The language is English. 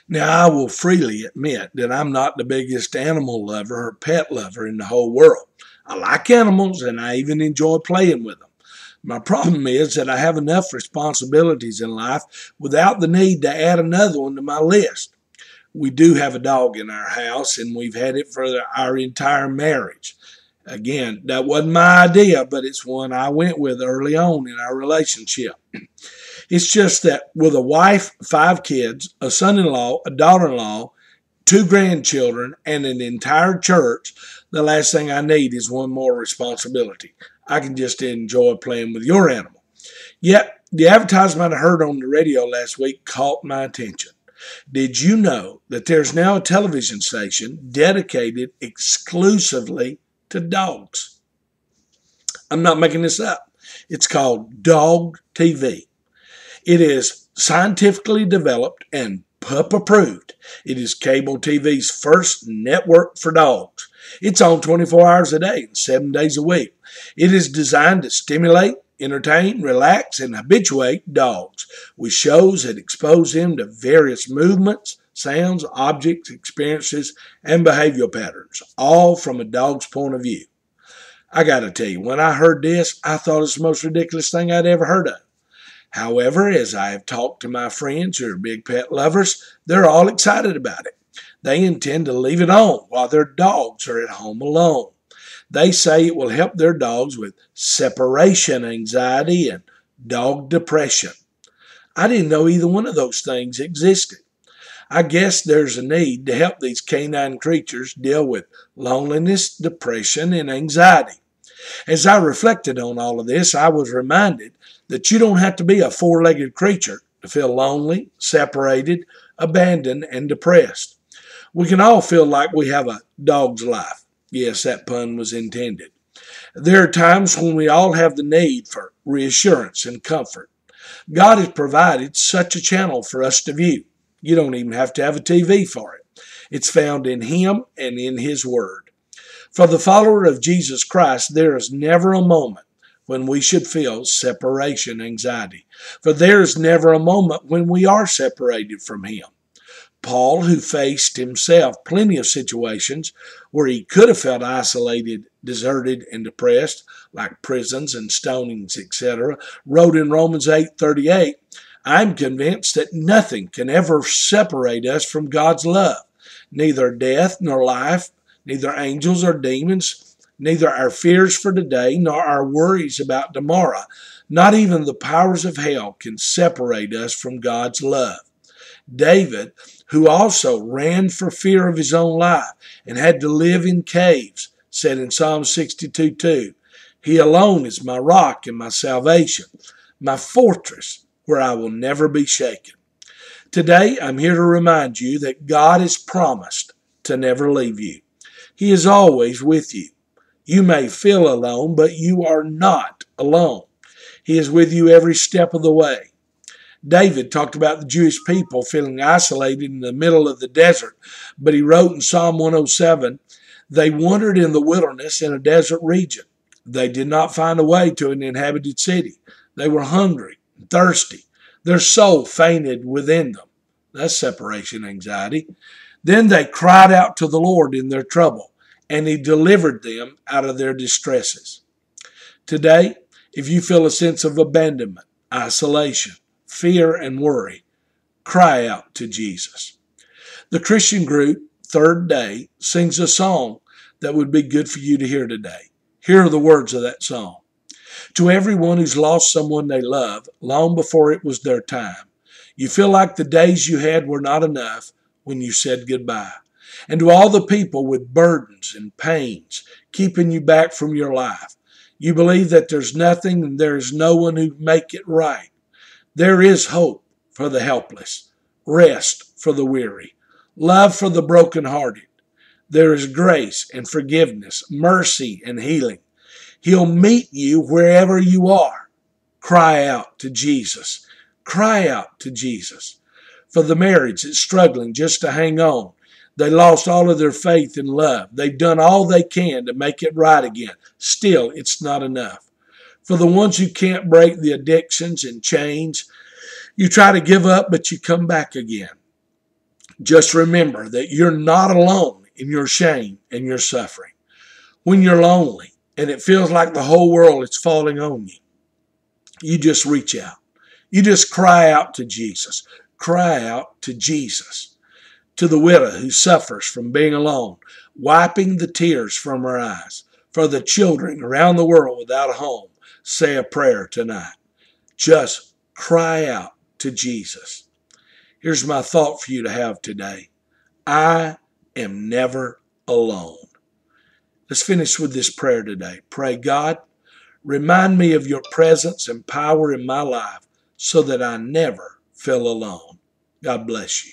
Now, I will freely admit that I'm not the biggest animal lover or pet lover in the whole world. I like animals and I even enjoy playing with them. My problem is that I have enough responsibilities in life without the need to add another one to my list. We do have a dog in our house and we've had it for our entire marriage. Again, that wasn't my idea, but it's one I went with early on in our relationship. It's just that with a wife, 5 kids, a son-in-law, a daughter-in-law, 2 grandchildren, and an entire church, the last thing I need is one more responsibility. I can just enjoy playing with your animal. Yet, the advertisement I heard on the radio last week caught my attention. Did you know that there's now a television station dedicated exclusively to dogs? I'm not making this up. It's called DogTV. It is scientifically developed and pup approved. It is cable TV's first network for dogs. It's on 24 hours a day and 7 days a week. It is designed to stimulate, entertain, relax, and habituate dogs with shows that expose them to various movements, sounds, objects, experiences, and behavioral patterns, all from a dog's point of view. I gotta tell you, when I heard this, I thought it was the most ridiculous thing I'd ever heard of. However, as I have talked to my friends who are big pet lovers, they're all excited about it. They intend to leave it on while their dogs are at home alone. They say it will help their dogs with separation anxiety and dog depression. I didn't know either one of those things existed. I guess there's a need to help these canine creatures deal with loneliness, depression, and anxiety. As I reflected on all of this, I was reminded that you don't have to be a four-legged creature to feel lonely, separated, abandoned, and depressed. We can all feel like we have a dog's life. Yes, that pun was intended. There are times when we all have the need for reassurance and comfort. God has provided such a channel for us to view. You don't even have to have a TV for it. It's found in Him and in His Word. For the follower of Jesus Christ, there is never a moment when we should feel separation anxiety. For there is never a moment when we are separated from Him. Paul, who faced himself plenty of situations where he could have felt isolated, deserted, and depressed, like prisons and stonings, etc., wrote in Romans 8:38, I'm convinced that nothing can ever separate us from God's love, neither death nor life, neither angels or demons, neither our fears for today nor our worries about tomorrow. Not even the powers of hell can separate us from God's love. David, who also ran for fear of his own life and had to live in caves, said in Psalm 62:2, He alone is my rock and my salvation, my fortress where I will never be shaken. Today, I'm here to remind you that God has promised to never leave you. He is always with you. You may feel alone, but you are not alone. He is with you every step of the way. David talked about the Jewish people feeling isolated in the middle of the desert, but he wrote in Psalm 107, They wandered in the wilderness in a desert region. They did not find a way to an inhabited city. They were hungry and thirsty. Their soul fainted within them. That's separation anxiety. Then they cried out to the Lord in their trouble, and He delivered them out of their distresses. Today, if you feel a sense of abandonment, isolation, fear, and worry, cry out to Jesus. The Christian group, Third Day, sings a song that would be good for you to hear today. Here are the words of that song. To everyone who's lost someone they love long before it was their time, you feel like the days you had were not enough when you said goodbye. And to all the people with burdens and pains keeping you back from your life, you believe that there's nothing and there is no one who can make it right. There is hope for the helpless, rest for the weary, love for the brokenhearted. There is grace and forgiveness, mercy and healing. He'll meet you wherever you are. Cry out to Jesus. Cry out to Jesus. For the marriage that's struggling just to hang on, they lost all of their faith and love. They've done all they can to make it right again. Still, it's not enough. For the ones who can't break the addictions and chains, you try to give up, but you come back again. Just remember that you're not alone in your shame and your suffering. When you're lonely and it feels like the whole world is falling on you, you just reach out. You just cry out to Jesus. Cry out to Jesus. To the widow who suffers from being alone, wiping the tears from her eyes. For the children around the world without a home, say a prayer tonight. Just cry out to Jesus. Here's my thought for you to have today. I am never alone. Let's finish with this prayer today. Pray, God, remind me of your presence and power in my life so that I never feel alone. God bless you.